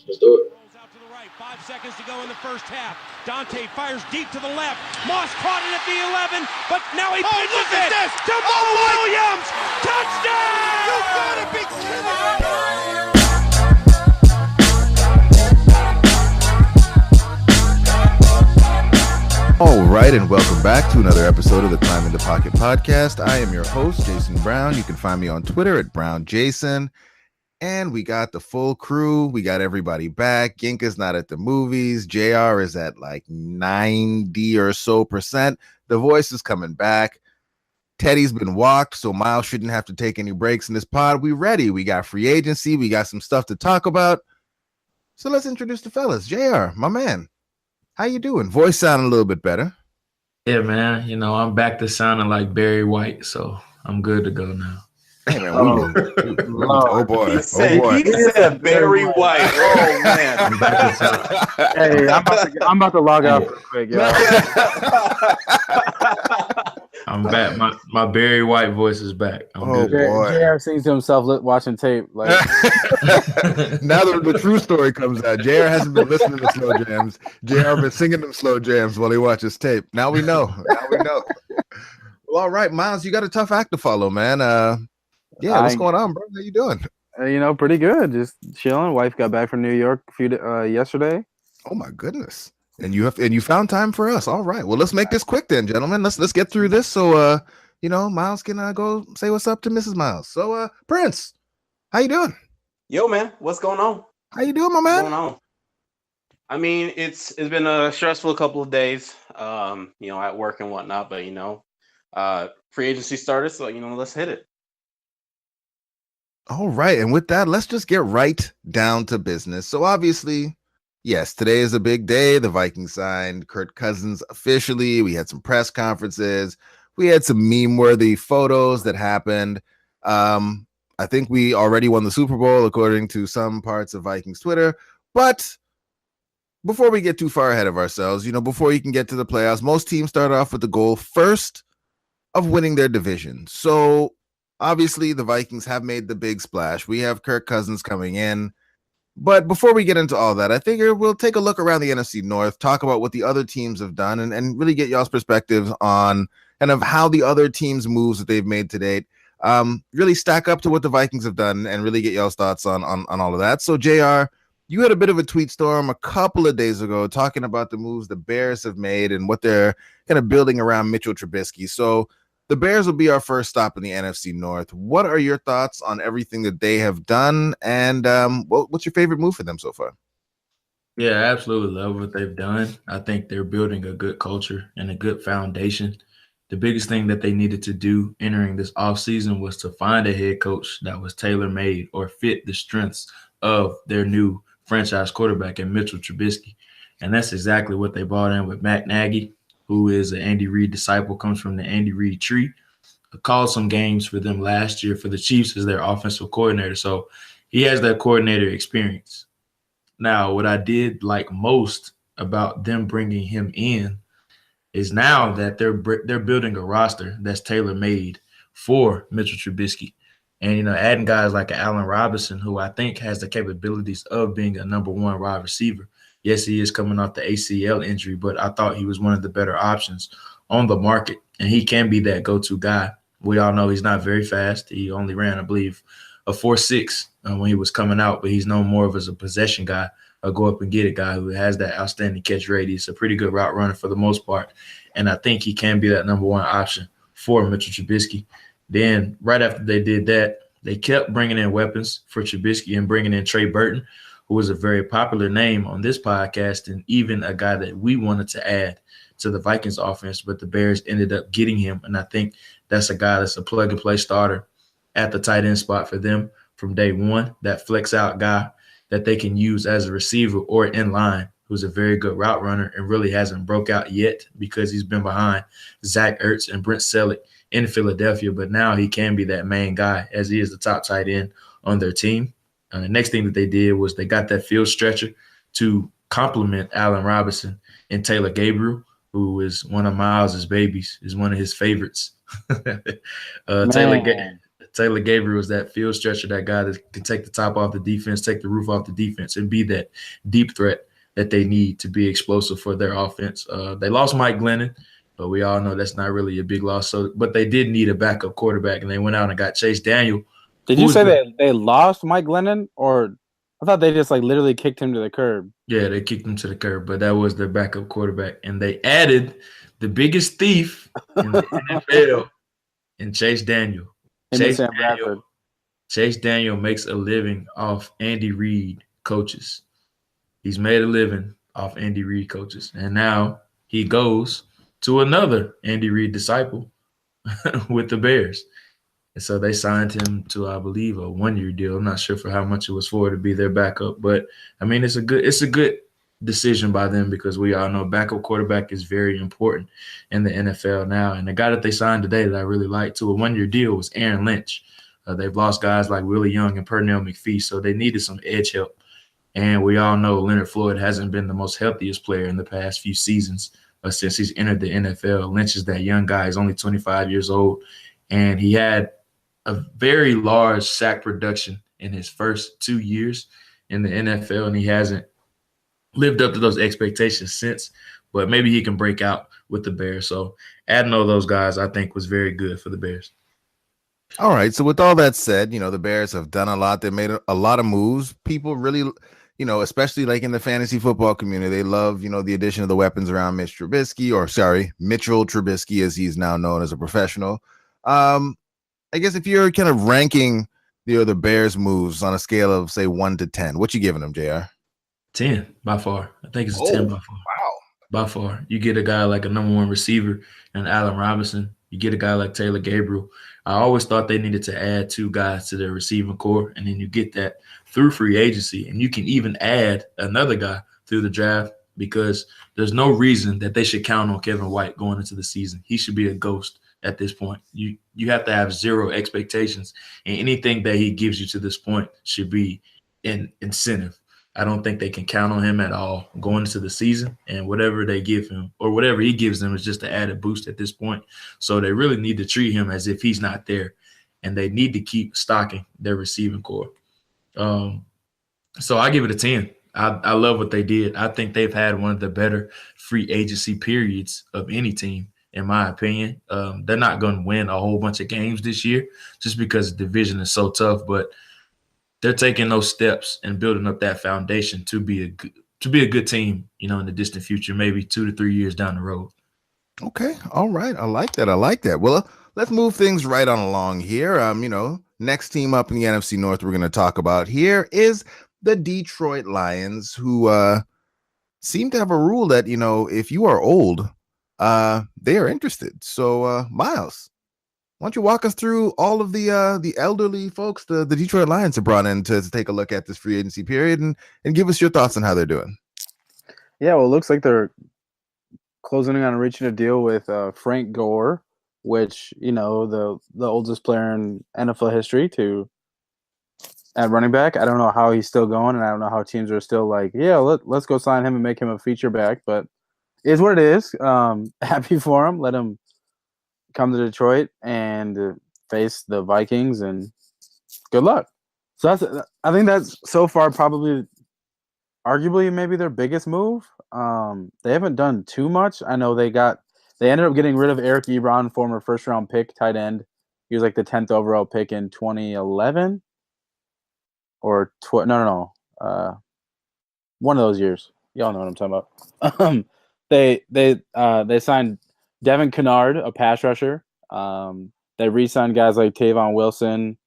Let's do it. Out to the right. 5 seconds to go in the first half. Dante fires deep to the left. Moss caught it at the 11, but now he pitches it to Mo Williams. Touchdown! You gotta be kidding me! All right, and welcome back to another episode of the Climb in the Pocket podcast. I am your host, Jason Brown. You can find me on Twitter at BrownJason. And we got the full crew. We got everybody back. Ginka's not at the movies. JR is at like 90 or so percent. The voice is coming back. Teddy's been walked, so Miles shouldn't have to take any breaks in this pod. We ready. We got free agency. We got some stuff to talk about. So let's introduce the fellas. JR, my man. How you doing? Voice sounding a little bit better. Yeah, man. You know, I'm back to sounding like Barry White, so I'm good to go now. Hey, man, oh boy. He said Barry White. Oh, man. I'm back to sound. Hey, I'm about to log out real quick, yo. I'm back. My Barry White voice is back. Oh, boy. JR sings to himself watching tape. Like now the true story comes out. JR hasn't been listening to slow jams. JR been singing them slow jams while he watches tape. Now we know. Well, all right, Miles, you got a tough act to follow, man. Yeah, what's going on, bro? How you doing? Pretty good. Just chilling. Wife got back from New York yesterday. Oh my goodness! And you found time for us. All right. Well, let's make this quick then, gentlemen. Let's get through this. So, Miles can go say what's up to Mrs. Miles. So, Prince, how you doing? Yo, man, what's going on? How you doing, my man? What's going on? I mean, it's been a stressful couple of days, at work and whatnot. But free agency started, so let's hit it. All right. And with that, let's just get right down to business. So obviously, yes, today is a big day. The Vikings signed Kirk Cousins officially. We had some press conferences. We had some meme-worthy photos that happened. I think we already won the Super Bowl, according to some parts of Vikings Twitter. But before we get too far ahead of ourselves, before you can get to the playoffs, most teams start off with the goal first of winning their division. So obviously, the Vikings have made the big splash. We have Kirk Cousins coming in. But before we get into all that, I figure we'll take a look around the NFC North, talk about what the other teams have done, and really get y'all's perspectives on kind of how the other teams' moves that they've made to date really stack up to what the Vikings have done, and really get y'all's thoughts on all of that. So, JR, you had a bit of a tweet storm a couple of days ago talking about the moves the Bears have made and what they're kind of building around Mitchell Trubisky. So, the Bears will be our first stop in the NFC North. What are your thoughts on everything that they have done, and what's your favorite move for them so far? Yeah, I absolutely love what they've done. I think they're building a good culture and a good foundation. The biggest thing that they needed to do entering this offseason was to find a head coach that was tailor-made or fit the strengths of their new franchise quarterback in Mitchell Trubisky. And that's exactly what they brought in with Matt Nagy, who is an Andy Reid disciple, comes from the Andy Reid tree. Called some games for them last year for the Chiefs as their offensive coordinator. So he has that coordinator experience. Now, what I did like most about them bringing him in is now that they're building a roster that's tailor-made for Mitchell Trubisky. And, adding guys like Allen Robinson, who I think has the capabilities of being a number one wide receiver. Yes, he is coming off the ACL injury, but I thought he was one of the better options on the market, and he can be that go-to guy. We all know he's not very fast. He only ran, I believe, a 4.6 when he was coming out, but he's known more of as a possession guy, a go-up-and-get-it guy who has that outstanding catch rate. He's a pretty good route runner for the most part, and I think he can be that number one option for Mitchell Trubisky. Then right after they did that, they kept bringing in weapons for Trubisky and bringing in Trey Burton, who was a very popular name on this podcast and even a guy that we wanted to add to the Vikings offense, but the Bears ended up getting him. And I think that's a guy that's a plug-and-play starter at the tight end spot for them from day one, that flex-out guy that they can use as a receiver or in line, who's a very good route runner and really hasn't broke out yet because he's been behind Zach Ertz and Brent Selleck in Philadelphia. But now he can be that main guy as he is the top tight end on their team. And the next thing that they did was they got that field stretcher to complement Allen Robinson and Taylor Gabriel, who is one of Miles's babies, is one of his favorites. Taylor Gabriel is that field stretcher, that guy that can take the top off the defense, take the roof off the defense, and be that deep threat that they need to be explosive for their offense. They lost Mike Glennon, but we all know that's not really a big loss. But they did need a backup quarterback, and they went out and got Chase Daniel. Did you say they lost Mike Glennon, or I thought they just like literally kicked him to the curb? Yeah, they kicked him to the curb, but that was their backup quarterback, and they added the biggest thief in the NFL in Chase Daniel. Chase Daniel makes a living off Andy Reid coaches. He's made a living off Andy Reid coaches, and now he goes to another Andy Reid disciple with the Bears. And so they signed him to, I believe, a one-year deal. I'm not sure for how much it was for to be their backup, but I mean, it's a good decision by them, because we all know backup quarterback is very important in the NFL now. And the guy that they signed today that I really liked to a one-year deal was Aaron Lynch. They've lost guys like Willie Young and Pernell McPhee, so they needed some edge help. And we all know Leonard Floyd hasn't been the most healthiest player in the past few seasons since he's entered the NFL. Lynch is that young guy. He's only 25 years old, and he had a very large sack production in his first 2 years in the NFL, and he hasn't lived up to those expectations since, but maybe he can break out with the Bears. So adding all those guys, I think, was very good for the Bears. All right. So with all that said, the Bears have done a lot. They made a lot of moves. People really, especially like in the fantasy football community, they love, the addition of the weapons around Mitchell Trubisky, as he's now known as a professional. I guess if you're kind of ranking the Bears moves on a scale of, say, 1 to 10, what you giving them, JR? 10 by far. I think it's a 10 by far. Wow. By far. You get a guy like a number one receiver and Allen Robinson. You get a guy like Taylor Gabriel. I always thought they needed to add 2 guys to their receiving core, and then you get that through free agency. And you can even add another guy through the draft, because there's no reason that they should count on Kevin White going into the season. He should be a ghost at this point. You have to have zero expectations, and anything that he gives you to this point should be an incentive. I don't think they can count on him at all going into the season, and whatever they give him or whatever he gives them is just an added boost at this point. So they really need to treat him as if he's not there, and they need to keep stocking their receiving core. So I give it a 10. I love what they did. I think they've had one of the better free agency periods of any team, in my opinion. They're not going to win a whole bunch of games this year just because the division is so tough, but they're taking those steps and building up that foundation to be a good team, in the distant future, maybe 2 to 3 years down the road. Okay. All right. I like that. Well, let's move things right on along here. Next team up in the NFC North we're going to talk about here is the Detroit Lions, who seem to have a rule that, if you are old, they are interested. So, Miles, why don't you walk us through all of the elderly folks the Detroit Lions have brought in to take a look at this free agency period and give us your thoughts on how they're doing. Yeah, well, it looks like they're closing in on reaching a deal with Frank Gore, which, the oldest player in NFL history at running back. I don't know how he's still going, and I don't know how teams are still like, yeah, let's go sign him and make him a feature back, but it is what it is. Happy for him. Let him come to Detroit and face the Vikings, and good luck. So I think that's so far probably arguably maybe their biggest move. They haven't done too much. I know they ended up getting rid of Eric Ebron, former first round pick, tight end. He was like the 10th overall pick in 2011 or one of those years. Y'all know what I'm talking about. They signed Devin Kennard, a pass rusher. They re-signed guys like Tavon Wilson.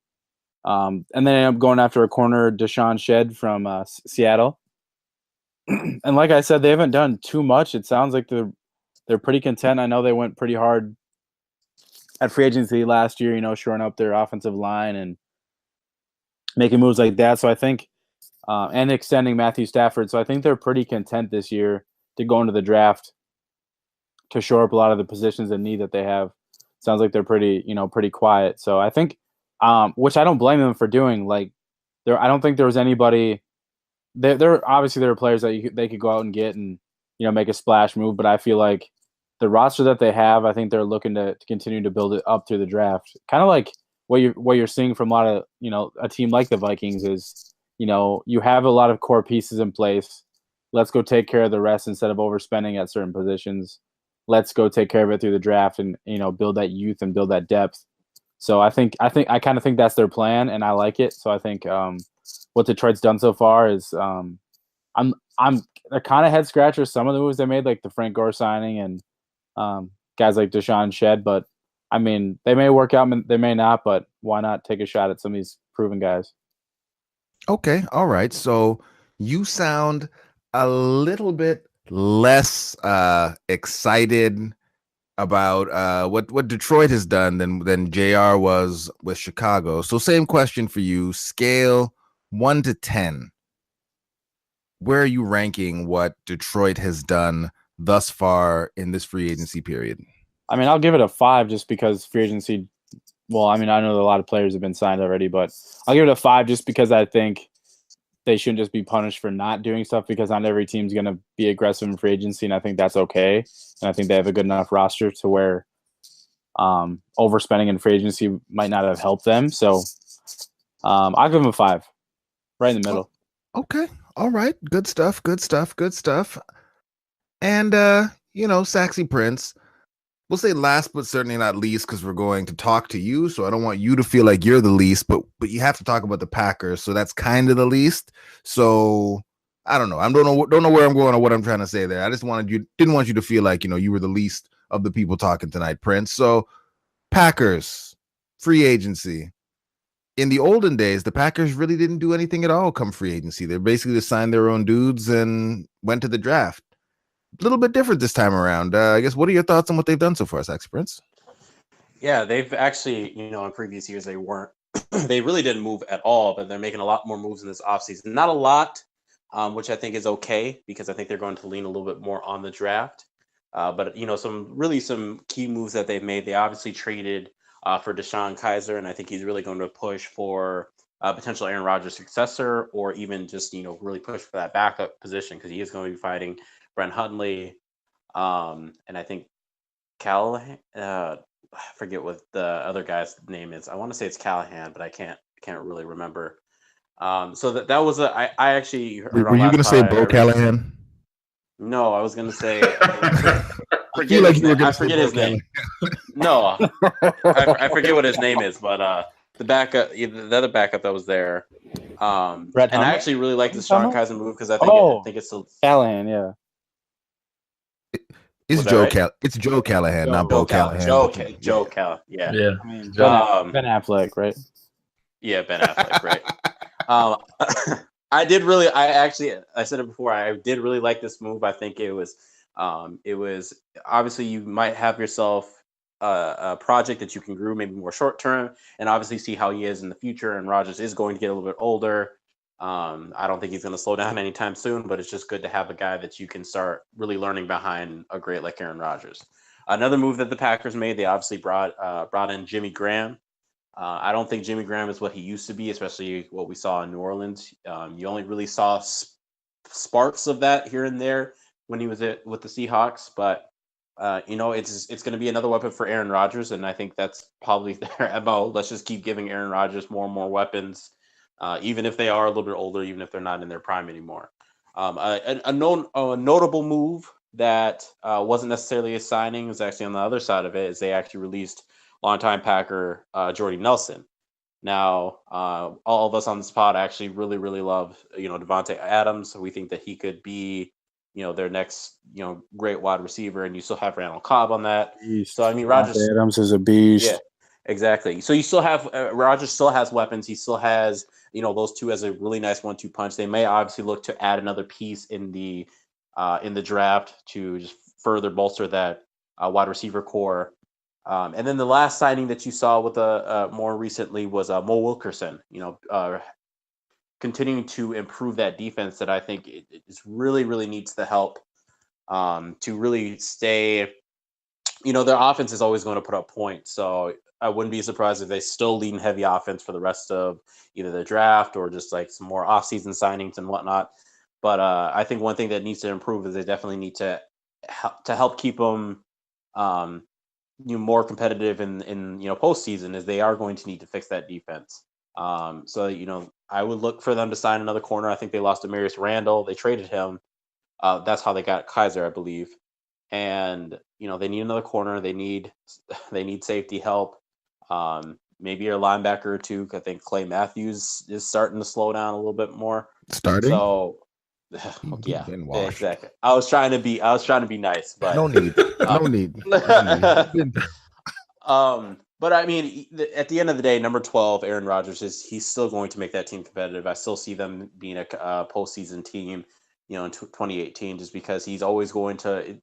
And then ended up going after a corner, Deshaun Shedd from Seattle. And like I said, they haven't done too much. It sounds like they're pretty content. I know they went pretty hard at free agency last year, shoring up their offensive line and making moves like that. So I think and extending Matthew Stafford. So I think they're pretty content this year to go into the draft to shore up a lot of the positions in need that they have. Sounds like they're pretty quiet. So I think, which I don't blame them for doing. Like, I don't think there was anybody. There obviously there are players that they could go out and get and make a splash move. But I feel like the roster that they have, I think they're looking to continue to build it up through the draft. Kind of like what you're seeing from a lot of, a team like the Vikings is, you have a lot of core pieces in place. Let's go take care of the rest instead of overspending at certain positions. Let's go take care of it through the draft and, build that youth and build that depth. So I kind of think that's their plan, and I like it. So I think what Detroit's done so far is I'm they're kind of head scratchers. Some of the moves they made, like the Frank Gore signing and guys like Deshaun Shed, but I mean, they may work out, they may not, but why not take a shot at some of these proven guys? Okay, all right. So you sound a little bit less excited about what Detroit has done than JR was with Chicago. So same question for you. Scale 1 to 10. Where are you ranking what Detroit has done thus far in this free agency period? I mean, I'll give it a 5 just because free agency. Well, I mean, I know that a lot of players have been signed already, but I'll give it a 5 just because I think they shouldn't just be punished for not doing stuff, because not every team's going to be aggressive in free agency, and I think that's okay. And I think they have a good enough roster to where overspending in free agency might not have helped them. So I'll give them a 5, right in the middle. Okay. All right. Good stuff. And, Saxy Prince, we'll say last but certainly not least, because we're going to talk to you. So I don't want you to feel like you're the least, but you have to talk about the Packers. So that's kind of the least. So I don't know. I don't know where I'm going or what I'm trying to say there. I just didn't want you to feel like, you were the least of the people talking tonight, Prince. So Packers, free agency. In the olden days, the Packers really didn't do anything at all come free agency. They basically just signed their own dudes and went to the draft. A little bit different this time around. I guess, what are your thoughts on what they've done so far, Saxy Prince? Yeah, they've actually, in previous years, they really didn't move at all, but they're making a lot more moves in this offseason. Not a lot, which I think is okay, because I think they're going to lean a little bit more on the draft. But, some key moves that they've made. They obviously traded for Deshaun Kaiser, and I think he's really going to push for a potential Aaron Rodgers successor, or even just, really push for that backup position, because he is going to be fighting Brent Hundley, and I think Callahan. I forget what the other guy's name is. I want to say it's Callahan, but I can't really remember. So that was I actually heard. Were you going to say Bo Callahan? No, I was going to say. I forget his name. No, I forget what his name is, but the backup, the other backup that was there. And I actually really like the Deshaun Kaiser move, because I think it's still Callahan, yeah. It's Joe Callahan, not Bo Callahan. Joe Callahan, yeah. I mean, Ben Affleck, right? Yeah, Ben Affleck, right. I said it before. I did really like this move. I think it was obviously, you might have yourself a project that you can grow maybe more short term, and obviously see how he is in the future. And Rodgers is going to get a little bit older. I don't think he's going to slow down anytime soon, but it's just good to have a guy that you can start really learning behind, a great like Aaron Rodgers. Another move that the Packers made, they obviously brought in Jimmy Graham. I don't think Jimmy Graham is what he used to be, especially what we saw in New Orleans. You only really saw sparks of that here and there when he was with the Seahawks, but it's going to be another weapon for Aaron Rodgers, and I think that's probably their MO. Let's just keep giving Aaron Rodgers more and more weapons. Even if they are a little bit older, even if they're not in their prime anymore. A notable move that wasn't necessarily a signing is actually on the other side of it, is they actually released longtime Packer Jordy Nelson. Now, all of us on this pod actually really, really love, Devontae Adams. So we think that he could be, their next, great wide receiver, and you still have Randall Cobb on that. Beast. So, I mean, Rodgers Adams is a beast. Yeah. Exactly. So you still have Rodgers still has weapons. He still has, those two as a really nice 1-2 punch. They may obviously look to add another piece in the draft to just further bolster that wide receiver core. And then the last signing that you saw with more recently was Mo Wilkerson. Continuing to improve that defense that I think it really, really needs the help to really stay. Their offense is always going to put up points. So I wouldn't be surprised if they still lean heavy offense for the rest of either the draft or just like some more offseason signings and whatnot. But I think one thing that needs to improve is they definitely need to help keep them, more competitive in postseason, is they are going to need to fix that defense. So I would look for them to sign another corner. I think they lost Demarius Randall. They traded him. That's how they got Kaiser, I believe. And they need another corner. They need safety help. Maybe a linebacker or two. I think Clay Matthews is starting to slow down a little bit more. Starting. So yeah, exactly. I was trying to be nice, but no need. But I mean, at the end of the day, number 12, Aaron Rodgers, he's still going to make that team competitive. I still see them being a postseason team, in 2018, just because he's always going to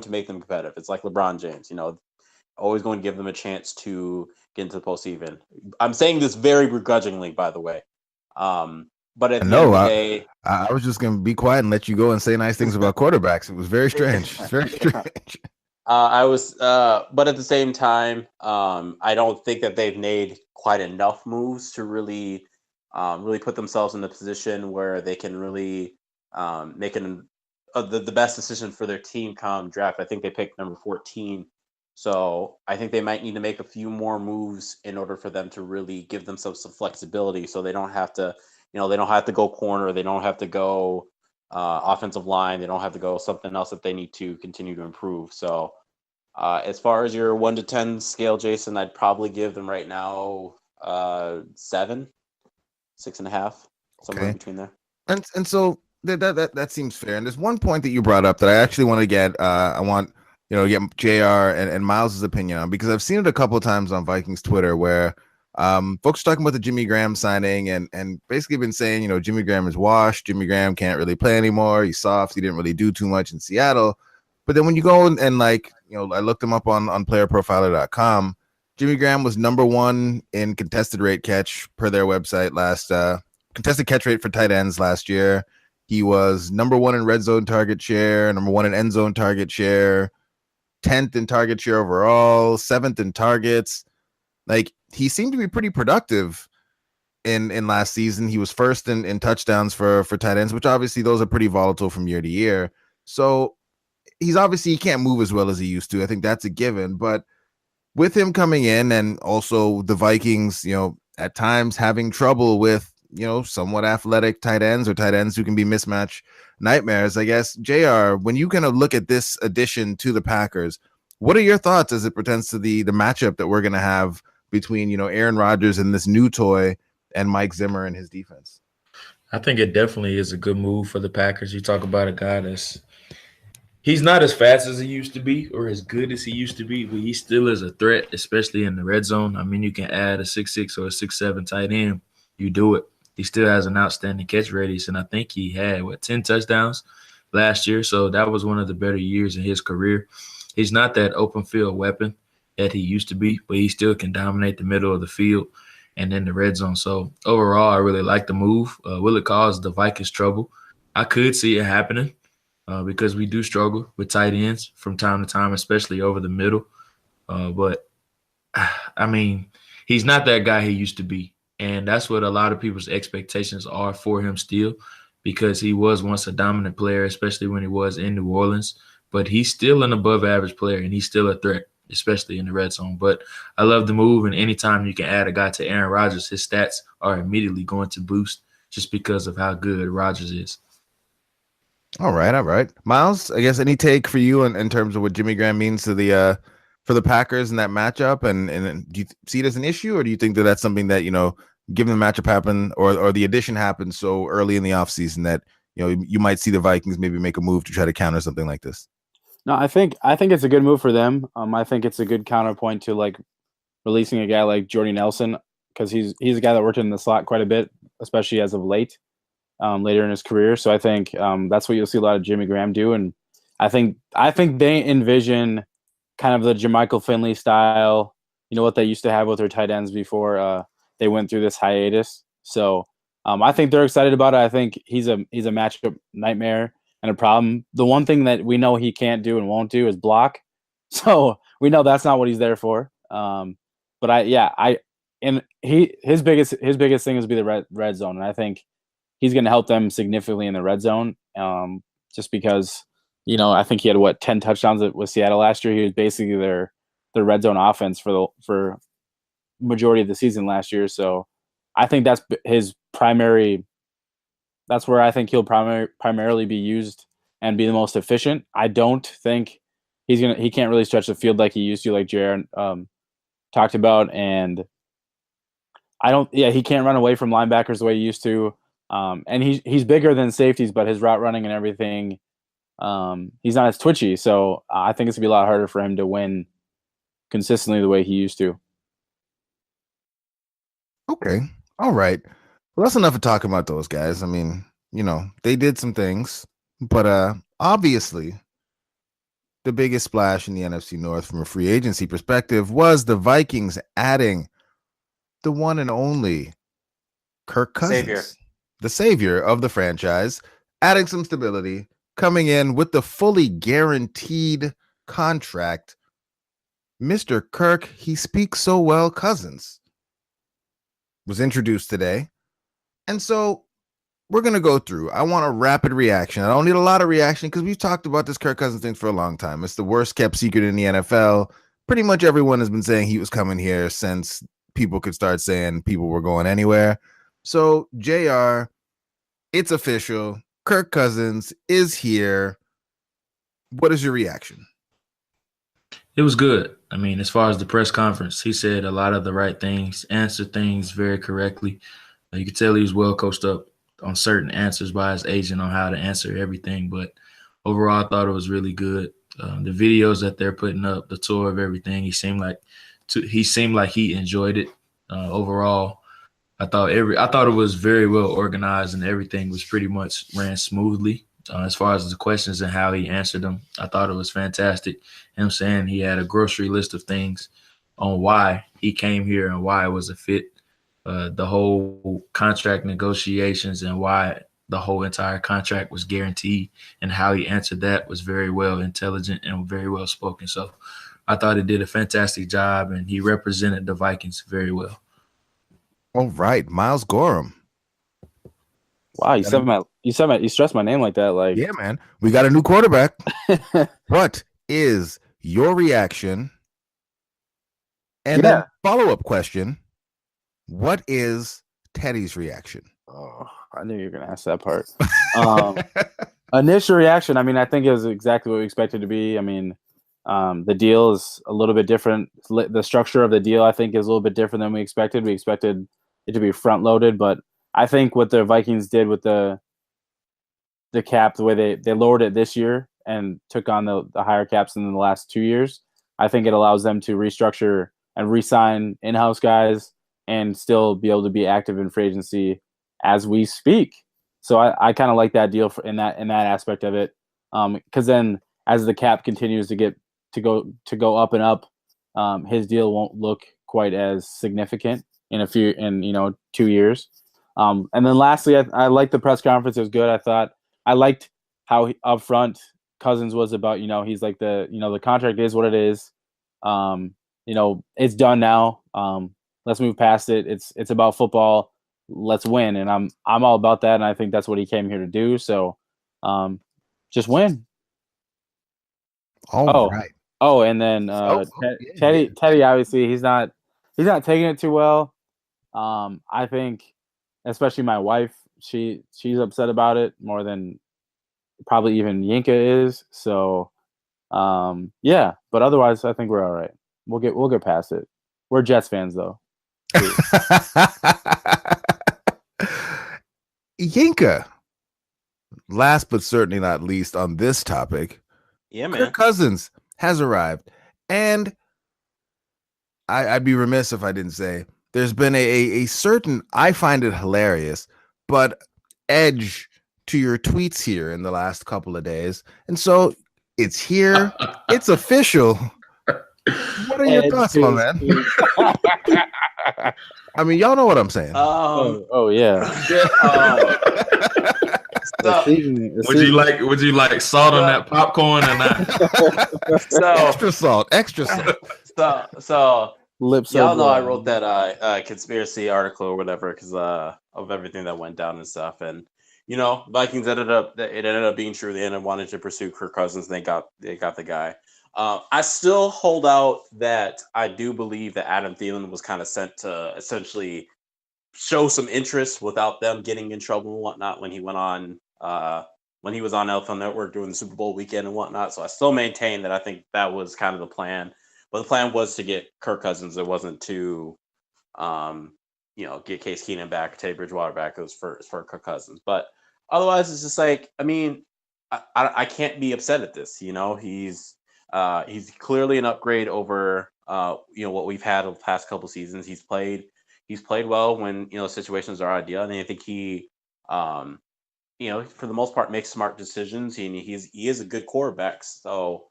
make them competitive. It's like LeBron James, always going to give them a chance to get into the postseason. I'm saying this very begrudgingly, by the way. But at the end of the day, I was just going to be quiet and let you go and say nice things about quarterbacks. It was very strange. It's very strange. But at the same time, I don't think that they've made quite enough moves to really put themselves in the position where they can really make the best decision for their team come draft. I think they picked number 14. So I think they might need to make a few more moves in order for them to really give themselves some flexibility, so they don't have to, they don't have to go corner, they don't have to go offensive line, they don't have to go something else that they need to continue to improve. So as far as your 1 to 10 scale, Jason, I'd probably give them right now 7, 6.5, somewhere between there. And so that seems fair. And there's one point that you brought up that I actually want to get. I want get JR and Miles' opinion on, because I've seen it a couple of times on Vikings Twitter where folks are talking about the Jimmy Graham signing and basically been saying, Jimmy Graham is washed. Jimmy Graham can't really play anymore. He's soft. He didn't really do too much in Seattle. But then when you go and I looked him up on playerprofiler.com, Jimmy Graham was number 1 in contested rate catch per their website last contested catch rate for tight ends last year. He was number 1 in red zone target share, number 1 in end zone target share, 10th in target share overall, 7th in targets. Like, he seemed to be pretty productive in last season. He was first in touchdowns for tight ends, which obviously those are pretty volatile from year to year. So he can't move as well as he used to. I think that's a given. But with him coming in, and also the Vikings, at times having trouble with, somewhat athletic tight ends or tight ends who can be mismatch nightmares, I guess, JR, when you kind of look at this addition to the Packers, what are your thoughts as it pertains to the matchup that we're going to have between, Aaron Rodgers and this new toy and Mike Zimmer and his defense? I think it definitely is a good move for the Packers. You talk about a guy he's not as fast as he used to be or as good as he used to be, but he still is a threat, especially in the red zone. I mean, you can add a 6'6" or a 6'7" tight end. You do it. He still has an outstanding catch radius, and I think he had, 10 touchdowns last year. So that was one of the better years in his career. He's not that open field weapon that he used to be, but he still can dominate the middle of the field and in the red zone. So overall, I really like the move. Will it cause the Vikings trouble? I could see it happening. Because we do struggle with tight ends from time to time, especially over the middle. But, I mean, he's not that guy he used to be. And that's what a lot of people's expectations are for him still, because he was once a dominant player, especially when he was in New Orleans. But he's still an above-average player, and he's still a threat, especially in the red zone. But I love the move, and anytime you can add a guy to Aaron Rodgers, his stats are immediately going to boost just because of how good Rodgers is. All right. Miles, I guess any take for you in terms of what Jimmy Graham means to the for the Packers in that matchup, and do you see it as an issue, or do you think that that's something that, given the matchup happen or the addition happened so early in the offseason that, you might see the Vikings maybe make a move to try to counter something like this? No, I think it's a good move for them. I think it's a good counterpoint to releasing a guy like Jordy Nelson, because he's a guy that worked in the slot quite a bit, especially as of late. Later in his career. So I think that's what you'll see a lot of Jimmy Graham do. And I think they envision kind of the Jermichael Finley style, what they used to have with their tight ends before they went through this hiatus. So I think they're excited about it. I think he's a matchup nightmare and a problem. The one thing that we know he can't do and won't do is block. So we know that's not what he's there for. But his biggest thing is to be the red zone. And I think he's going to help them significantly in the red zone, just because, I think he had 10 touchdowns with Seattle last year. He was basically the red zone offense for majority of the season last year. So I think that's his primary. That's where I think he'll primarily be used and be the most efficient. I don't think he can't really stretch the field like he used to, like Jared talked about, and he can't run away from linebackers the way he used to. And he's bigger than safeties, but his route running and everything, he's not as twitchy. So I think it's gonna be a lot harder for him to win consistently the way he used to. Okay. All right. Well, that's enough of talking about those guys. I mean, they did some things, but obviously the biggest splash in the NFC North from a free agency perspective was the Vikings adding the one and only Kirk Cousins, the savior of the franchise, adding some stability, coming in with the fully guaranteed contract. Mr. Kirk, he speaks so well, Cousins, was introduced today. And so we're going to go through. I want a rapid reaction. I don't need a lot of reaction because we've talked about this Kirk Cousins thing for a long time. It's the worst kept secret in the NFL. Pretty much everyone has been saying he was coming here since people could start saying people were going anywhere. So, JR, it's official. Kirk Cousins is here. What is your reaction? It was good. I mean, as far as the press conference, he said a lot of the right things, answered things very correctly. You could tell he was well coached up on certain answers by his agent on how to answer everything. But overall, I thought it was really good. The videos that they're putting up, the tour of everything, he seemed like he enjoyed it. Overall, I thought it was very well organized and everything was pretty much ran smoothly. As far as the questions and how he answered them, I thought it was fantastic. Him saying he had a grocery list of things on why he came here and why it was a fit. The whole contract negotiations and why the whole entire contract was guaranteed and how he answered that was very well intelligent and very well spoken. So I thought he did a fantastic job and he represented the Vikings very well. All right, Miles Gorham. Wow, you stressed my name like that. Like, yeah, man, we got a new quarterback. What is your reaction? And then follow-up question: what is Teddy's reaction? Oh, I knew you were gonna ask that part. Initial reaction, I mean, I think it was exactly what we expected to be. I mean, the deal is a little bit different. The structure of the deal, I think, is a little bit different than we expected. We expected it to be front-loaded, but I think what the Vikings did with the cap, the way they lowered it this year and took on the higher caps in the last 2 years, I think it allows them to restructure and re-sign in-house guys and still be able to be active in free agency as we speak. So I kind of like that deal in that aspect of it, because then as the cap continues to go up and up, his deal won't look quite as significant in 2 years. And then lastly, I liked the press conference. It was good. I liked how upfront Cousins was about, he's like the contract is what it is. It's done now. Let's move past it. It's about football. Let's win. And I'm all about that. And I think that's what he came here to do. So just win. Right. Oh, and then Teddy, obviously he's not taking it too well. I think especially my wife, she's upset about it more than probably even Yinka is. So yeah, but otherwise I think we're all right. We'll get past it. We're Jets fans though. Yinka, last but certainly not least on this topic, yeah, man. Kirk Cousins has arrived, and I'd be remiss if I didn't say there's been a certain, I find it hilarious, but edge to your tweets here in the last couple of days, and so it's here, it's official. What are your thoughts, my man? I mean, y'all know what I'm saying. Oh yeah. Would you like salt on that popcorn or not? Extra salt. So lips. Y'all know I wrote that conspiracy article or whatever because of everything that went down and stuff. And Vikings ended up being true. They ended up wanting to pursue Kirk Cousins, and they got the guy. I still hold out that I do believe that Adam Thielen was kind of sent to essentially show some interest without them getting in trouble and whatnot when he went on when he was on NFL Network during the Super Bowl weekend and whatnot. So I still maintain that I think that was kind of the plan. But the plan was to get Kirk Cousins. It wasn't to get Case Keenum back, Teddy Bridgewater back. It was for Kirk Cousins. But otherwise, it's just like, I mean, I can't be upset at this. He's clearly an upgrade over what we've had over the past couple seasons. He's played well when situations are ideal, and I think he for the most part makes smart decisions. He is a good quarterback, so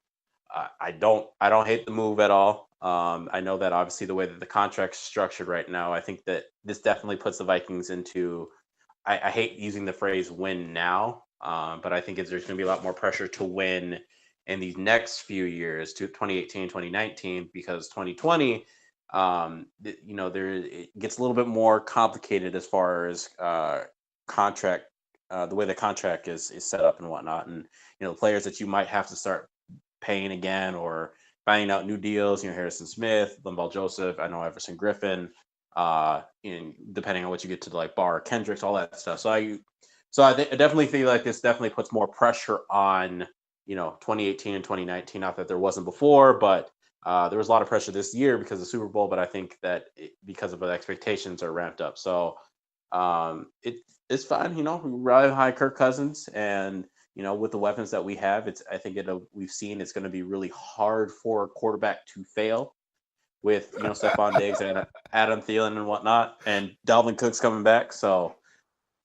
I don't hate the move at all. I know that obviously the way that the contract's structured right now, I think that this definitely puts the Vikings into. I hate using the phrase "win now," but I think there's going to be a lot more pressure to win in these next few years, to 2018, 2019, because 2020, it gets a little bit more complicated as far as contract, the way the contract is set up and whatnot, and players that you might have to start paying again or finding out new deals. Harrison Smith, Linval Joseph, I know Everson Griffin, depending on what you get to, like Barr, Kendricks, all that stuff. So I definitely feel like this definitely puts more pressure on 2018 and 2019. Not that there wasn't before, but there was a lot of pressure this year because of the Super Bowl. But I think that because of the expectations are ramped up, so it's fine. We ride high Kirk Cousins, and with the weapons that we have, we've seen it's going to be really hard for a quarterback to fail with Stephon Diggs and Adam Thielen and whatnot, and Dalvin Cook's coming back. So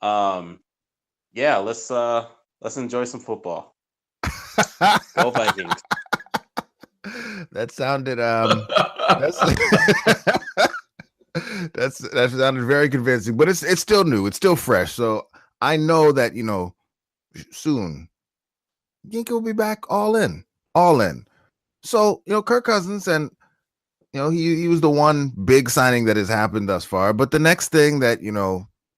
let's enjoy some football. Go Vikings. That sounded that sounded very convincing, but it's still new, it's still fresh. So I know that soon Ginko will be back all in. So Kirk Cousins, and he was the one big signing that has happened thus far. But the next thing that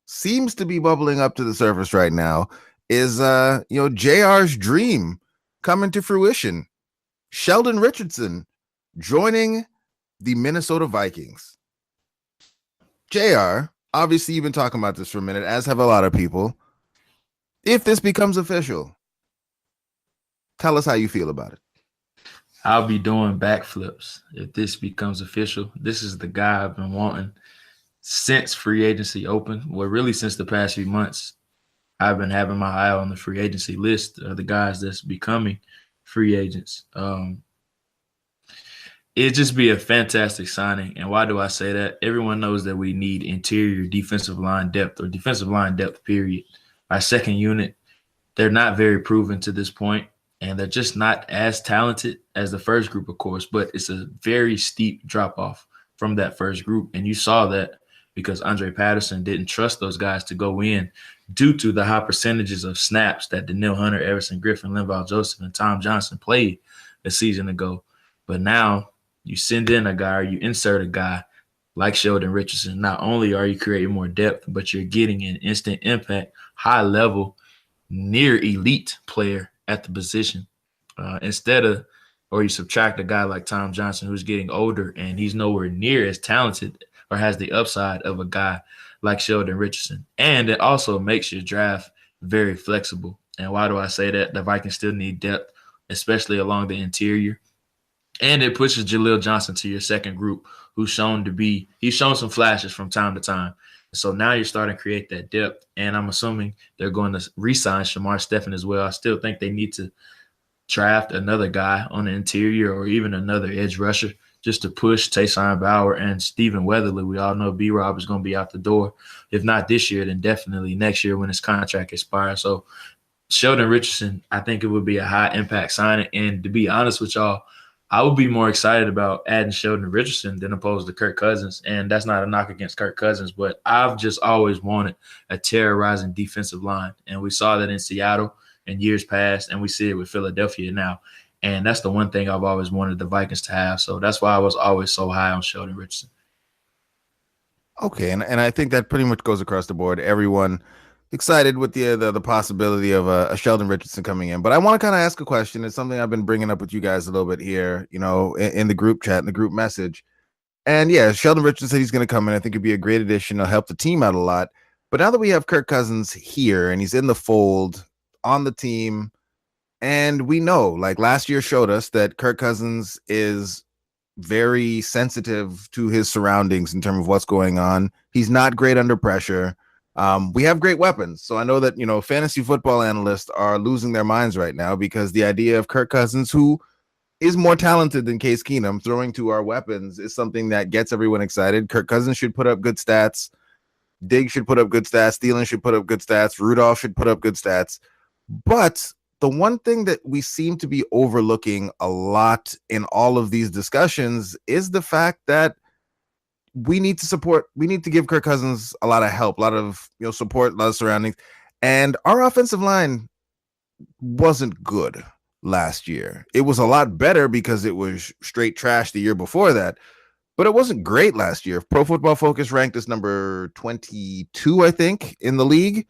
seems to be bubbling up to the surface right now is JR's dream coming to fruition. Sheldon Richardson joining the Minnesota Vikings. JR, obviously you've been talking about this for a minute, as have a lot of people. If this becomes official, tell us how you feel about it. I'll be doing backflips if this becomes official. This is the guy I've been wanting since free agency opened. Well, really since the past few months. I've been having my eye on the free agency list of the guys that's becoming free agents. It'd just be a fantastic signing. And why do I say that? Everyone knows that we need interior defensive line depth, or defensive line depth, period. Our second unit, they're not very proven to this point, and they're just not as talented as the first group, of course, but it's a very steep drop-off from that first group. And you saw that because Andre Patterson didn't trust those guys to go in due to the high percentages of snaps that Danielle Hunter, Everson Griffin, Linval Joseph, and Tom Johnson played a season ago. But now you send in a guy, or you insert a guy like Sheldon Richardson. Not only are you creating more depth, but you're getting an instant impact, high-level, near elite player at the position. Or you subtract a guy like Tom Johnson, who's getting older and he's nowhere near as talented or has the upside of a guy like Sheldon Richardson. And it also makes your draft very flexible. And why do I say that? The Vikings still need depth, especially along the interior. And it pushes Jaleel Johnson to your second group, he's shown some flashes from time to time. So now you're starting to create that depth. And I'm assuming they're going to re-sign Shamar Stephen as well. I still think they need to draft another guy on the interior, or even another edge rusher, just to push Taysom Bauer and Stephen Weatherly. We all know B-Rob is going to be out the door. If not this year, then definitely next year when his contract expires. So Sheldon Richardson, I think it would be a high-impact signing. And to be honest with y'all, I would be more excited about adding Sheldon Richardson than opposed to Kirk Cousins. And that's not a knock against Kirk Cousins, but I've just always wanted a terrorizing defensive line. And we saw that in Seattle in years past, and we see it with Philadelphia now. And that's the one thing I've always wanted the Vikings to have. So that's why I was always so high on Sheldon Richardson. Okay, and I think that pretty much goes across the board. Everyone, excited with the possibility of a Sheldon Richardson coming in. But I want to kind of ask a question. It's something I've been bringing up with you guys a little bit here, in the group chat, in the group message. And yeah, Sheldon Richardson said he's going to come in. I think it'd be a great addition. He'll help the team out a lot. But now that we have Kirk Cousins here and he's in the fold on the team, and we know, like last year showed us that Kirk Cousins is very sensitive to his surroundings in terms of what's going on. He's not great under pressure. We have great weapons. So I know that, fantasy football analysts are losing their minds right now because the idea of Kirk Cousins, who is more talented than Case Keenum, throwing to our weapons is something that gets everyone excited. Kirk Cousins should put up good stats. Diggs should put up good stats. Thielen should put up good stats. Rudolph should put up good stats. But the one thing that we seem to be overlooking a lot in all of these discussions is the fact that we need to give Kirk Cousins a lot of help, a lot of support, a lot of surroundings. And our offensive line wasn't good last year. It was a lot better because it was straight trash the year before that, but it wasn't great last year. Pro Football Focus ranked us number 22, I think, in the league.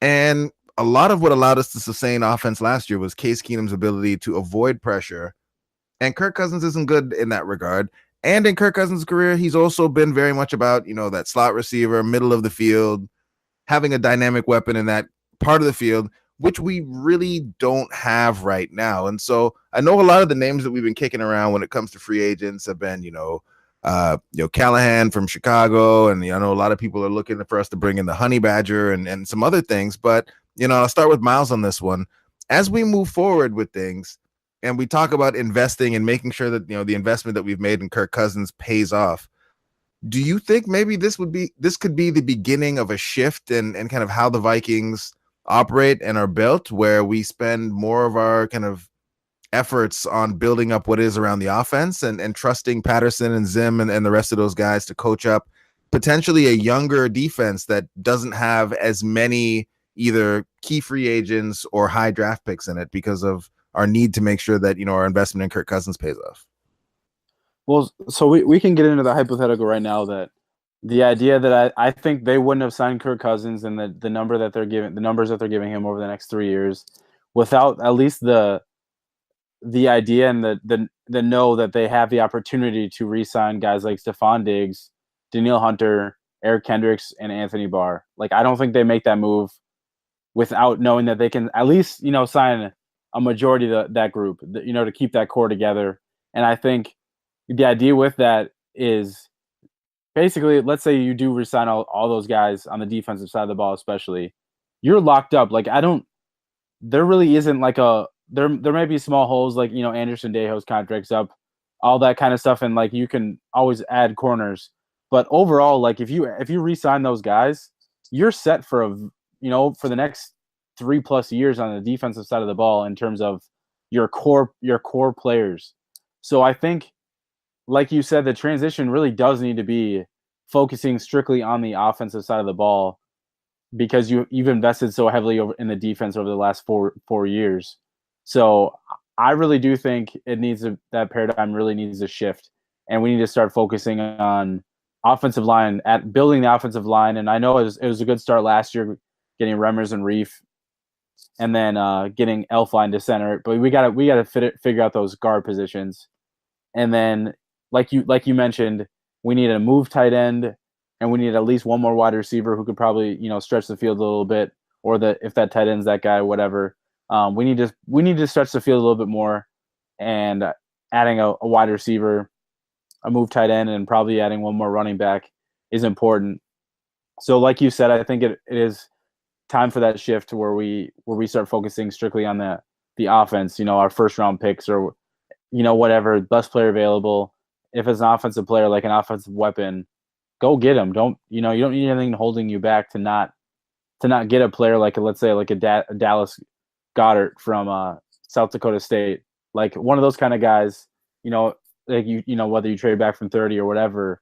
And a lot of what allowed us to sustain offense last year was Case Keenum's ability to avoid pressure. And Kirk Cousins isn't good in that regard. And in Kirk Cousins' career, he's also been very much about, that slot receiver, middle of the field, having a dynamic weapon in that part of the field, which we really don't have right now. And so I know a lot of the names that we've been kicking around when it comes to free agents have been, Callahan from Chicago. And I know a lot of people are looking for us to bring in the Honey Badger and some other things. But, I'll start with Miles on this one. As we move forward with things and we talk about investing and making sure that, the investment that we've made in Kirk Cousins pays off, do you think maybe this could be the beginning of a shift in kind of how the Vikings operate and are built, where we spend more of our kind of efforts on building up what is around the offense and trusting Patterson and Zim and the rest of those guys to coach up potentially a younger defense that doesn't have as many either key free agents or high draft picks in it because of our need to make sure that, our investment in Kirk Cousins pays off? Well, so we can get into the hypothetical right now that the idea that I think they wouldn't have signed Kirk Cousins and the numbers that they're giving him over the next 3 years without at least the idea and the know that they have the opportunity to re-sign guys like Stephon Diggs, Danielle Hunter, Eric Kendricks, and Anthony Barr. Like, I don't think they make that move without knowing that they can at least, sign a majority of that group, to keep that core together. And I think the idea with that is basically, let's say you do resign all those guys on the defensive side of the ball, especially, you're locked up. Like, there really isn't like there may be small holes, like, Anderson Dejo's contract's up, all that kind of stuff. And like, you can always add corners, but overall, like if you re-sign those guys, you're set for for the next 3+ years on the defensive side of the ball in terms of your core players. So I think, like you said, the transition really does need to be focusing strictly on the offensive side of the ball because you've invested so heavily in the defense over the last four years. So I really do think that paradigm really needs to shift, and we need to start focusing on offensive line, at building the offensive line. And I know it was a good start last year, getting Remmers and Reef, and then getting Elfline to center. But we gotta figure out those guard positions, and then like you mentioned, we need a move tight end, and we need at least one more wide receiver who could probably stretch the field a little bit, or if that tight end's that guy, whatever. We need to stretch the field a little bit more, and adding a wide receiver, a move tight end, and probably adding one more running back is important. So like you said, I think it is time for that shift to where we start focusing strictly on the offense, our first round picks or whatever, best player available. If it's an offensive player, like an offensive weapon, go get him. You don't need anything holding you back to not get a player like let's say like a Dallas Goedert from South Dakota State, like one of those kind of guys. Like whether you trade back from 30 or whatever,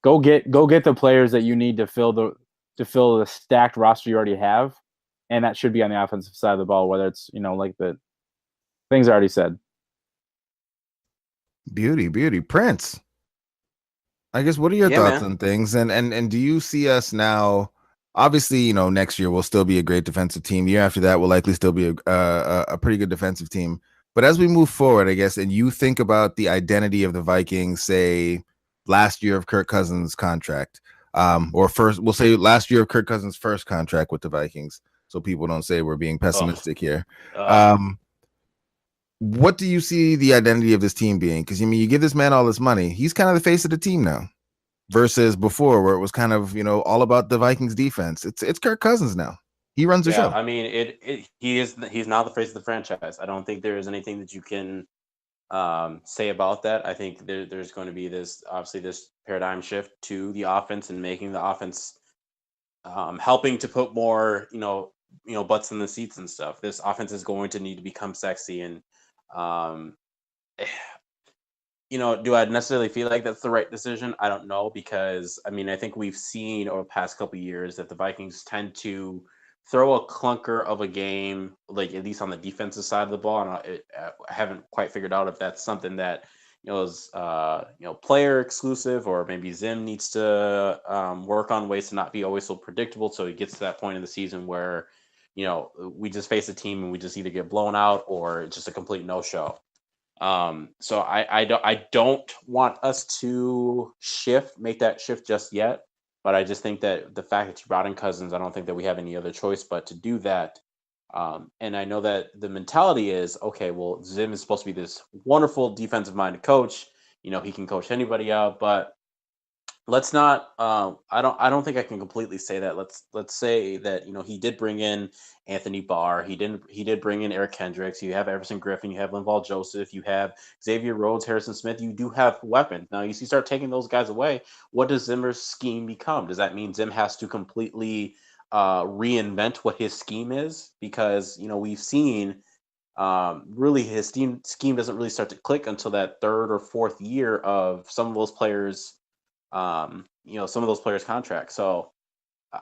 go get the players that you need to fill the stacked roster you already have, and that should be on the offensive side of the ball. Whether it's like the things I already said. Beauty. Prince, I guess, what are your thoughts on things? And do you see us now obviously, you know, next year will still be a great defensive team. The year after that will likely still be a pretty good defensive team. But as we move forward, I guess, and you think about the identity of the Vikings, say last year of Kirk Cousins' contract, or first, we'll say last year of Kirk Cousins' first contract with the Vikings, so people don't say we're being pessimistic here. What do you see the identity of this team being? Because, I mean, you give this man all this money, he's kind of the face of the team now, versus before where it was kind of, you know, all about the Vikings defense. It's Kirk Cousins now. He runs the show. I mean, he's now the face of the franchise. I don't think there is anything that you can say about that. I think there's going to be this paradigm shift to the offense and making the offense helping to put more, butts in the seats and stuff. This offense is going to need to become sexy. And, do I necessarily feel like that's the right decision? I don't know, because, I mean, I think we've seen over the past couple of years that the Vikings tend to throw a clunker of a game, like at least on the defensive side of the ball. And I haven't quite figured out if that's something that, is, player exclusive, or maybe Zim needs to work on ways to not be always so predictable. So he gets to that point in the season where, we just face a team and we just either get blown out or it's just a complete no-show. So I don't want us to make that shift just yet. But I just think that the fact that you brought in Cousins, I don't think that we have any other choice but to do that. And I know that the mentality is, okay, well, Zim is supposed to be this wonderful defensive-minded coach. He can coach anybody out, but let's not. I don't think I can completely say that. Let's say that he did bring in Anthony Barr. He did bring in Eric Kendricks. You have Everson Griffin. You have Linval Joseph. You have Xavier Rhodes, Harrison Smith. You do have weapons. Now you start taking those guys away. What does Zimmer's scheme become? Does that mean Zim has to completely reinvent what his scheme is? Because we've seen really his scheme doesn't really start to click until that third or fourth year of some of those players. Some of those players' contracts. So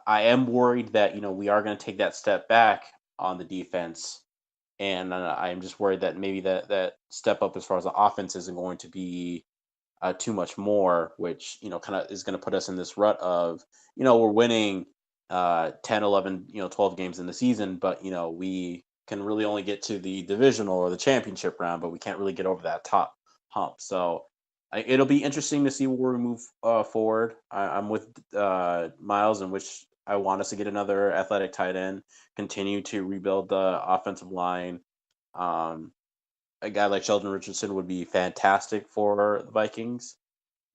I am worried that, we are going to take that step back on the defense. And I am just worried that maybe that step up as far as the offense isn't going to be too much more, which, kind of is going to put us in this rut of, we're winning 10, 11, 12 games in the season, but, we can really only get to the divisional or the championship round, but we can't really get over that top hump. So it'll be interesting to see where we move forward. I'm with Miles, in which I want us to get another athletic tight end, continue to rebuild the offensive line. A guy like Sheldon Richardson would be fantastic for the Vikings,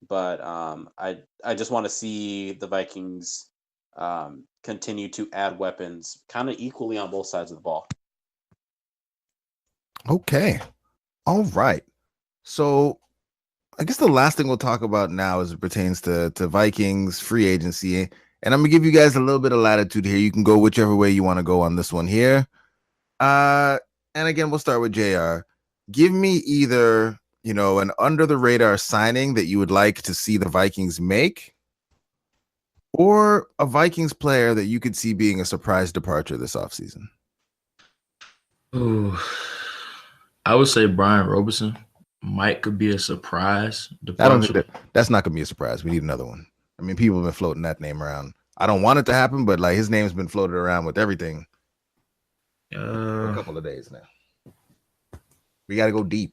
but I just want to see the Vikings continue to add weapons kind of equally on both sides of the ball. Okay. All right. So I guess the last thing we'll talk about now as it pertains to Vikings free agency, and I'm gonna give you guys a little bit of latitude here. You can go whichever way you want to go on this one here. And again, we'll start with JR. Give me either, an under the radar signing that you would like to see the Vikings make, or a Vikings player that you could see being a surprise departure this offseason. Oh, I would say Brian Robertson could be a surprise departure. I don't think that's not gonna be a surprise. We need another one. I mean, people have been floating that name around. I don't want it to happen, but like his name's been floated around with everything for a couple of days now. We got to go deep.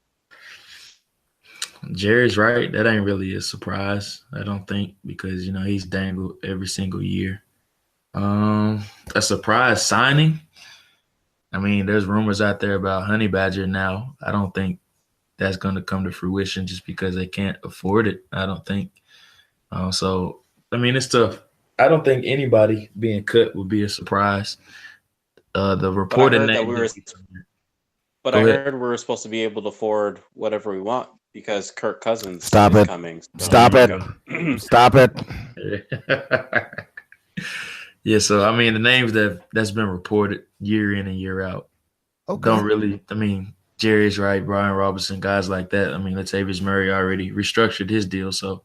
Jerry's right. That ain't really a surprise, I don't think, because he's dangled every single year. A surprise signing. I mean, there's rumors out there about Honey Badger now. I don't think that's going to come to fruition just because they can't afford it, I don't think. So, I mean, it's tough. I don't think anybody being cut would be a surprise. The reported name. But I heard we were supposed to be able to afford whatever we want because Kirk Cousins is coming. So. Stop it. Yeah, so, I mean, the names that's been reported year in and year out don't really – I mean, Jerry's right, Brian Robertson, guys like that. I mean, Latavius Murray already restructured his deal, so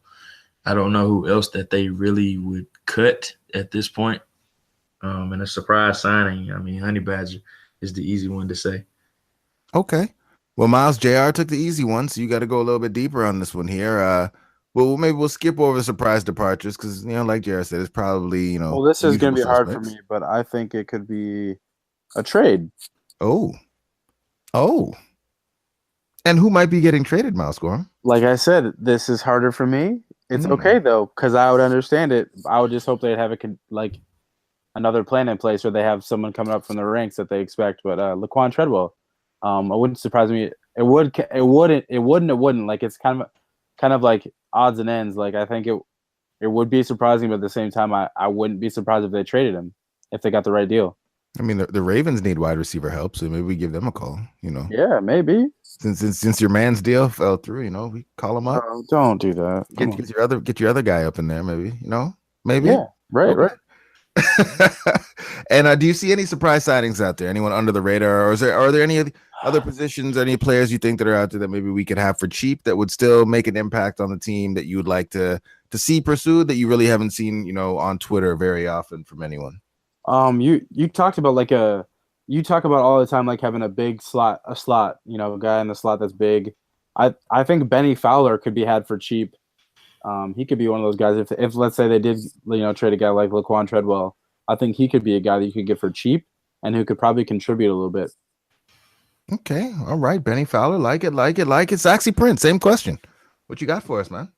I don't know who else that they really would cut at this point. And a surprise signing, I mean, Honey Badger is the easy one to say. Okay. Well, Miles, JR took the easy one, so you got to go a little bit deeper on this one here. Well, maybe we'll skip over the surprise departures because like Jared said, it's probably Well, this is going usual to be hard for suspects. me, but I think it could be a trade. Oh, oh, and who might be getting traded, Miles Gorham? Like I said, this is harder for me. It's okay though, because I would understand it. I would just hope they'd have another plan in place, or they have someone coming up from the ranks that they expect. But Laquan Treadwell, it wouldn't surprise me. It would. It wouldn't. It wouldn't. It wouldn't. Like it's kind of like odds and ends. Like I think it would be surprising, but at the same time, I wouldn't be surprised if they traded him if they got the right deal. I mean, the Ravens need wide receiver help, so maybe we give them a call. Yeah, maybe. Since your man's deal fell through, we call him up. Oh, don't do that. Get your other guy up in there, maybe. Maybe. Yeah, right, Okay. right. And do you see any surprise signings out there? Anyone under the radar, or are there any other positions, any players you think that are out there that maybe we could have for cheap that would still make an impact on the team that you would like to see pursued that you really haven't seen, on Twitter very often from anyone? You talked about you talk about all the time like having a big slot, a guy in the slot that's big. I think Benny Fowler could be had for cheap. He could be one of those guys if let's say they did trade a guy like Laquan Treadwell. I think he could be a guy that you could get for cheap and who could probably contribute a little bit. Okay, all right, Benny Fowler, like it. Saxy Prince, same question. What you got for us, man?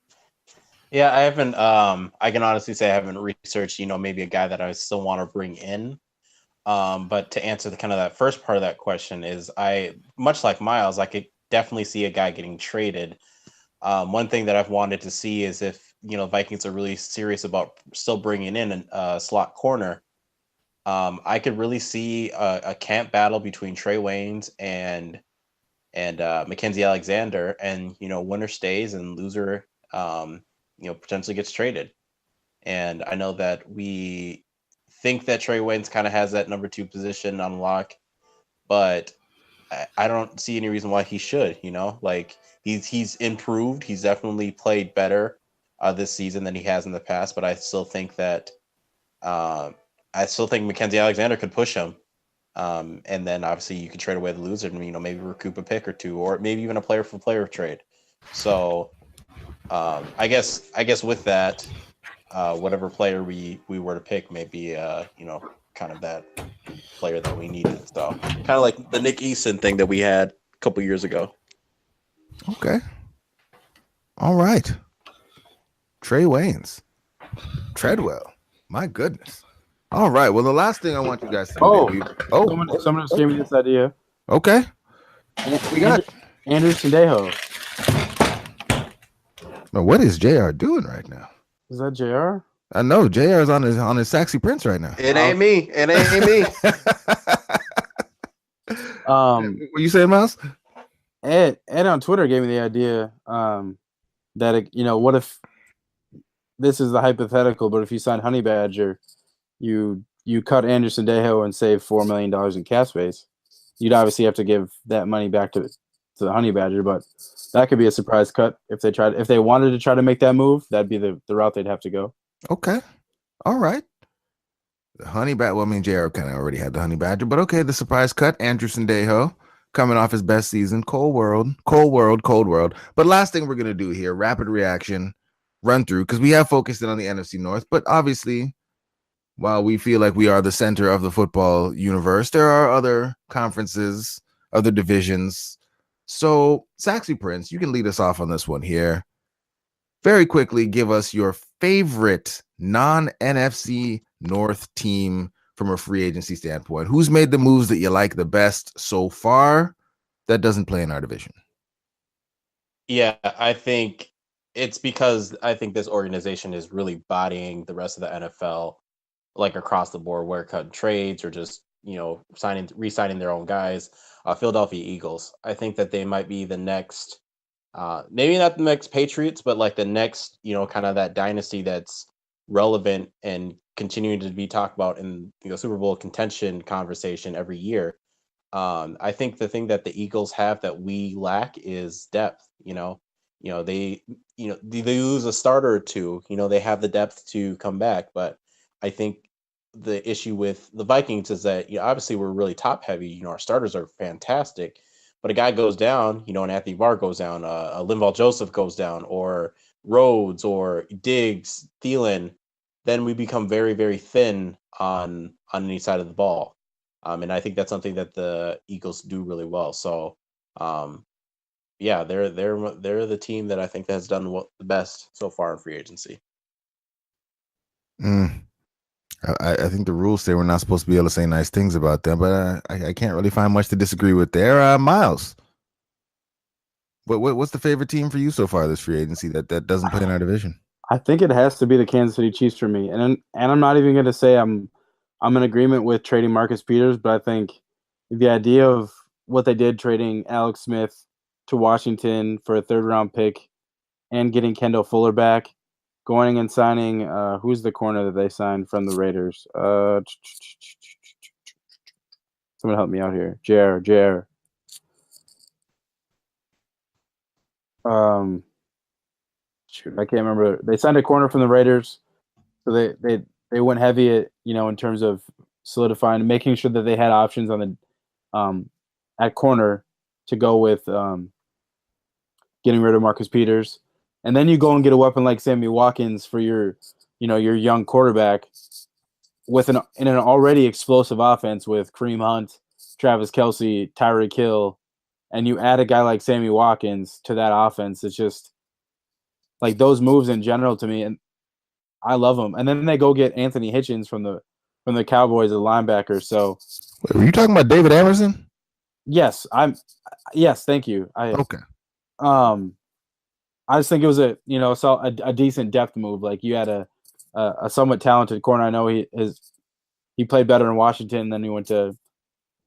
Yeah, I haven't. I can honestly say I haven't researched. Maybe a guy that I still want to bring in. But to answer the kind of that first part of that question is, I much like Miles, I could definitely see a guy getting traded. One thing that I've wanted to see is if Vikings are really serious about still bringing in a slot corner. I could really see a camp battle between Trey Waynes and Mackenzie Alexander, and winner stays and loser potentially gets traded. And I know that we think that Trey Waynes kind of has that number 2 position on lock, but I don't see any reason why he should. Like he's improved. He's definitely played better this season than he has in the past. But I still think that Mackenzie Alexander could push him. And then obviously you could trade away the loser and maybe recoup a pick or two, or maybe even a player for player trade. So I guess with that, whatever player we were to pick may be kind of that player that we needed. So kind of like the Nick Eason thing that we had a couple years ago. Okay. All right. Trey Waynes. Treadwell. My goodness. All right. Well, the last thing I want you guys to do. Someone just gave me this idea. Okay. We got Andrew Sandejo. Now, what is JR doing right now? Is that JR? I know JR is on his Saxy Prince right now. It ain't me. It ain't me. What you saying, Miles? Ed on Twitter gave me the idea that what if this is the hypothetical, but if you sign Honey Badger, you cut Andrew Sandejo and save $4 million in cap space. You'd obviously have to give that money back to the Honey Badger, but that could be a surprise cut if they wanted to try to make that move. That'd be the route they'd have to go. Okay, all right. The Honey Badger. Well, I mean, JR kind of already had the Honey Badger, but okay, the surprise cut. Andrew Sandejo coming off his best season. Cold world. But last thing we're gonna do here, rapid reaction, run through, because we have focused in on the NFC North, but obviously, while we feel like we are the center of the football universe, there are other conferences, other divisions. So, Saxy Prince, you can lead us off on this one here. Very quickly, give us your favorite non-NFC North team from a free agency standpoint. Who's made the moves that you like the best so far that doesn't play in our division? Yeah, I think it's because I think this organization is really bodying the rest of the NFL, like across the board, where cutting trades or just re-signing their own guys. Philadelphia Eagles. I think that they might be the next, maybe not the next Patriots, but like the next, kind of that dynasty that's relevant and continuing to be talked about in Super Bowl contention conversation every year. I think the thing that the Eagles have that we lack is depth. They lose a starter or two. They have the depth to come back, but I think the issue with the Vikings is that obviously we're really top heavy. Our starters are fantastic, but a guy goes down, and Anthony Barr goes down, Linval Joseph goes down, or Rhodes or Diggs, Thielen, then we become very, very thin on any side of the ball. And I think that's something that the Eagles do really well. So, yeah, they're the team that I think has done the best so far in free agency. I think the rules say we're not supposed to be able to say nice things about them, but I can't really find much to disagree with there. Miles, what's the favorite team for you so far this free agency that doesn't play in our division? I think it has to be the Kansas City Chiefs for me, and I'm not even going to say I'm in agreement with trading Marcus Peters, but I think the idea of what they did trading Alex Smith to Washington for a 3rd-round pick and getting Kendall Fuller back, going and signing who's the corner that they signed from the Raiders? Someone help me out here. Jer. Shoot, I can't remember. They signed a corner from the Raiders, so they went heavy at, in terms of solidifying, making sure that they had options on the at corner to go with getting rid of Marcus Peters, and then you go and get a weapon like Sammy Watkins for your young quarterback in an already explosive offense with Kareem Hunt, Travis Kelce, Tyreek Hill, and you add a guy like Sammy Watkins to that offense. It's just like those moves in general to me, and I love them. And then they go get Anthony Hitchens from the Cowboys, a linebacker. So, wait, were you talking about David Emerson? Yes, thank you. Okay. I just think it was a decent depth move. Like you had a somewhat talented corner. I know he played better in Washington, then he went to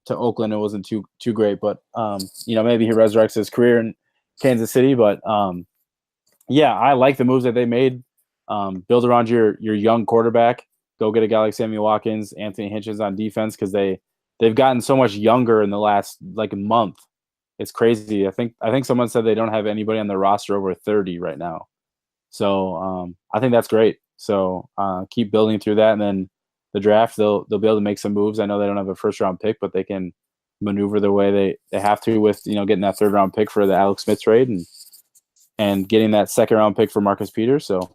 Oakland. It wasn't too great, but maybe he resurrects his career in Kansas City. But yeah, I like the moves that they made. Build around your young quarterback. Go get a guy like Sammy Watkins, Anthony Hitchens on defense, because they've gotten so much younger in the last month. It's crazy. I think someone said they don't have anybody on their roster over 30 right now. So I think that's great. So keep building through that, and then the draft they'll be able to make some moves. I know they don't have a 1st-round pick, but they can maneuver their way they have to with getting that 3rd-round pick for the Alex Smith trade and getting that 2nd-round pick for Marcus Peters. So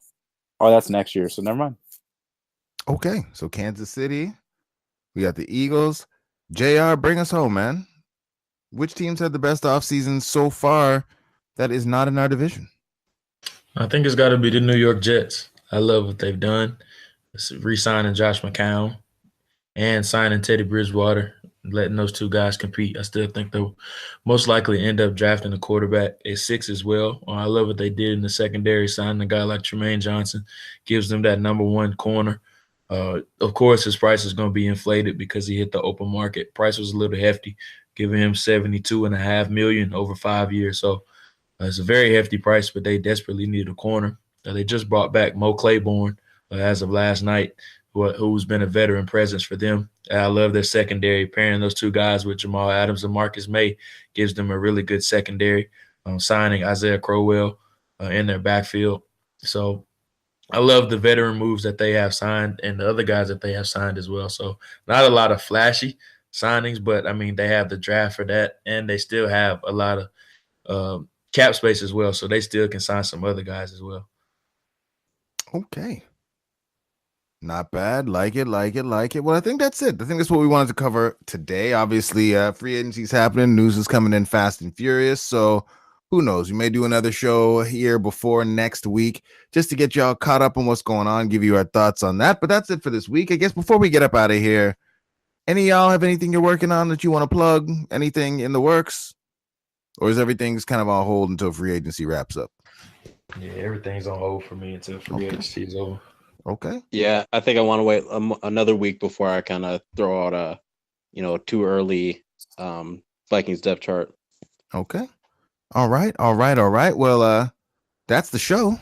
that's next year. So never mind. Okay, so Kansas City, we got the Eagles. JR, bring us home, man. Which teams had the best offseason so far that is not in our division? I think it's got to be the New York Jets. I love what they've done. Re-signing Josh McCown and signing Teddy Bridgewater, letting those two guys compete. I still think they'll most likely end up drafting a quarterback at 6 as well. I love what they did in the secondary, signing a guy like Tremaine Johnson, gives them that number 1 corner. Of course, his price is going to be inflated because he hit the open market. Price was a little hefty, giving him $72.5 million over 5 years. So it's a very hefty price, but they desperately needed a corner. They just brought back Mo Claiborne as of last night, who's been a veteran presence for them. I love their secondary. Pairing those two guys with Jamal Adams and Marcus May gives them a really good secondary. Signing Isaiah Crowell in their backfield. So I love the veteran moves that they have signed and the other guys that they have signed as well. So not a lot of flashy signings, but, I mean, they have the draft for that, and they still have a lot of cap space as well, so they still can sign some other guys as well. Okay. Not bad. Like it. Well, I think that's it. I think that's what we wanted to cover today. Obviously, free agency's happening. News is coming in fast and furious. So who knows? We may do another show here before next week just to get y'all caught up on what's going on, give you our thoughts on that. But that's it for this week. I guess before we get up out of here, any of y'all have anything you're working on that you want to plug? Anything in the works? Or is everything just kind of on hold until free agency wraps up? Yeah, everything's on hold for me until free agency is over. Okay. Yeah, I think I want to wait another week before I kind of throw out a, too early Vikings depth chart. Okay. All right. Well, that's the show.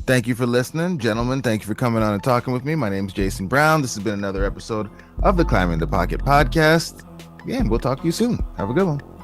Thank you for listening, gentlemen. Thank you for coming on and talking with me. My name is Jason Brown. This has been another episode of the Climbing the Pocket podcast. Yeah, and we'll talk to you soon. Have a good one.